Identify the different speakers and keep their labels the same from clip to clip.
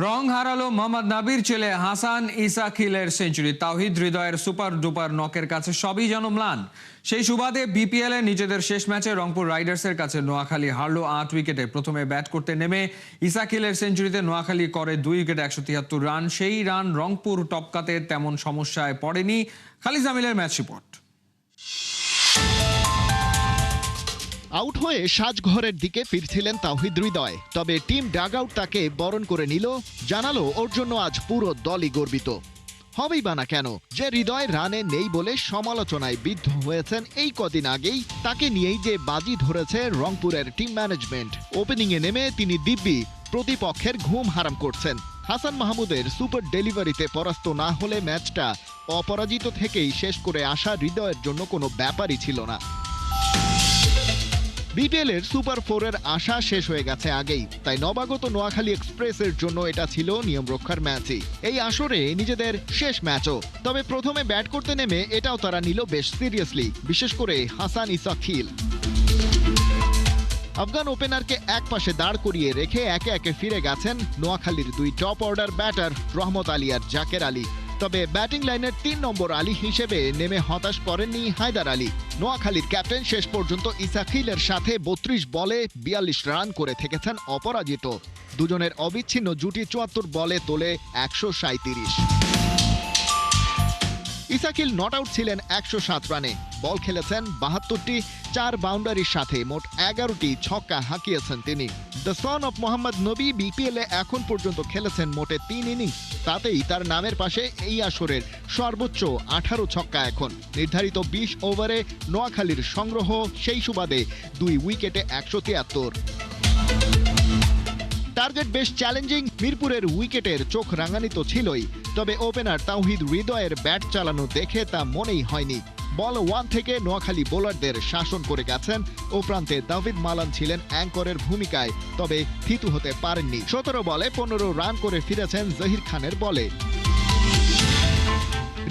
Speaker 1: রং হারালো মোহাম্মদ নাবির ছেলে হাসান ইসাকিলের সেঞ্চুরি। তাওহিদ হৃদয়ের সুপার ডুপার নকের কাছে সবই যেন ম্লান। সেই সুবাদে বিপিএল এ নিজেদের শেষ ম্যাচে রংপুর রাইডার্সের কাছে নোয়াখালী হারলো ৮ উইকেটে। প্রথমে ব্যাট করতে নেমে ইসাকিলের সেঞ্চুরিতে নোয়াখালী করে ২ উইকেটে ১৭৩ রান। সেই রান রংপুর টপকাতে তেমন সমস্যায় পড়েনি। খালিদ জামিলের ম্যাচ রিপোর্ট।
Speaker 2: আউট হয়ে সাজঘরের দিকে ফিরছিলেন তাওহিদ হৃদয়, তবে টিম ডাগ আউট তাকে বরণ করে নিল, জানালো ওর জন্য আজ পুরো দলই গর্বিত। হবেই বা না কেন, যে হৃদয় রানে নেই বলে সমালোচনায় বিদ্ধ হয়েছেন এই কদিন আগেই, তাকে নিয়েই যে বাজি ধরেছে রংপুরের টিম ম্যানেজমেন্ট। ওপেনিংয়ে নেমে তিনি দিব্যি প্রতিপক্ষের ঘুম হারাম করছেন। হাসান মাহমুদের সুপার ডেলিভারিতে পরাস্ত না হলে ম্যাচটা অপরাজিত থেকেই শেষ করে আসা হৃদয়ের জন্য কোনো ব্যাপারই ছিল না। বিপিএল এর সুপার ফোরের আশা শেষ হয়ে গেছে আগেই, তাই নবাগত নোয়াখালী এক্সপ্রেসের জন্য এটা ছিল নিয়ম রক্ষার ম্যাচই, এই আসরে নিজেদের শেষ ম্যাচও। তবে প্রথমে ব্যাট করতে নেমে এটাও তারা নিল বেশ সিরিয়াসলি, বিশেষ করে হাসান ইসাকিল। আফগান ওপেনারকে এক পাশে দাঁড় করিয়ে রেখে একে একে ফিরে গেছেন নোয়াখালীর দুই top order batter Rahmat Ali আর জাকের আলী। তবে ব্যাটিং লাইনের ৩ নম্বর আলী হিসেবে নেমে হতাশ করেননি হায়দার আলী। নোয়াখালীর ক্যাপ্টেন শেষ পর্যন্ত ইসাকিলের সাথে ৩২ বলে ৪২ রান করে থেকেছেন অপরাজিত। দুজনের অবিচ্ছিন্ন জুটি ৭৪ বলে তোলে ১৩৭। ইসাকিল নট আউট ছিলেন ১০৭ রানে, বল খেলেছেন ৭২টি, ৪ বাউন্ডারির সাথে মোট ১১টি ছক্কা হাঁকিয়েছেন তিনি। দ্য সন অফ মোহাম্মদ নবী বিপিএল এ এখন পর্যন্ত খেলেছেন মোটে ৩ ইনিংস, তাতেই তার নামের পাশে এই আসরের সর্বোচ্চ ১৮ ছক্কা এখন। নির্ধারিত ২০ ওভারে নোয়াখালীর সংগ্রহ, সেই সুবাদে ২ উইকেটে ১৭৩। টার্গেট বেশ চ্যালেঞ্জিং, মিরপুরের উইকেটের চোখ রাঙানি তো ছিলই, তবে ওপেনার তাওহিদ হৃদয়ের ব্যাট চালানো দেখে তা মনেই হয়নি। বল 1 থেকে নোয়াখালী বোলারদের শাসন করে গেছেন। ও প্রান্তে দাভিদ মালান ছিলেন অ্যাঙ্করের ভূমিকায়, তবে থিতু হতে পারেননি। ১৭ বলে ১৫ রান করে ফিরেছেন জহির খানের বলে।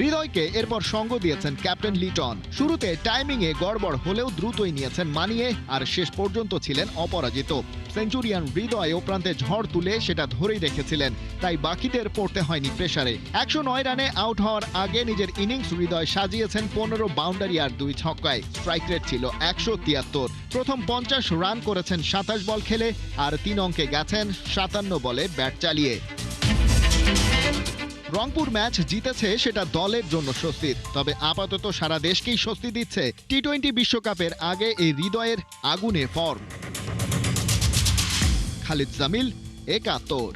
Speaker 2: হৃদয়কে এরপর সঙ্গ দিয়েছেন ক্যাপ্টেন লিটন। শুরুতে টাইমিংয়ে গড়বড় হলেও দ্রুতই নিয়েছেন মানিয়ে, আর শেষ পর্যন্ত ছিলেন অপরাজিত। সেঞ্চুরিয়ান হৃদয় ও প্রান্তে ঝড় তুলে সেটা ধরেই রেখেছিলেন, তাই বাকিদের পড়তে হয়নি প্রেসারে। ১০৯ রানে আউট হওয়ার আগে নিজের ইনিংস হৃদয় সাজিয়েছেন ১৫ বাউন্ডারি আর ২ ছক্কায়। স্ট্রাইক রেট ছিল ১৭৩। প্রথম ৫০ রান করেছেন ২৭ বল খেলে, আর ৩ অঙ্কে গেছেন ৫৭ বলে ব্যাট চালিয়ে। রংপুর ম্যাচ জিতেছে সেটা দলের জন্য স্বস্তির, তবে আপাতত সারা দেশকেই স্বস্তি দিচ্ছে টি-২০ বিশ্বকাপের আগে এই হৃদয়ের আগুনে ফর্ম। খালিদ জামিল, একাত্তর।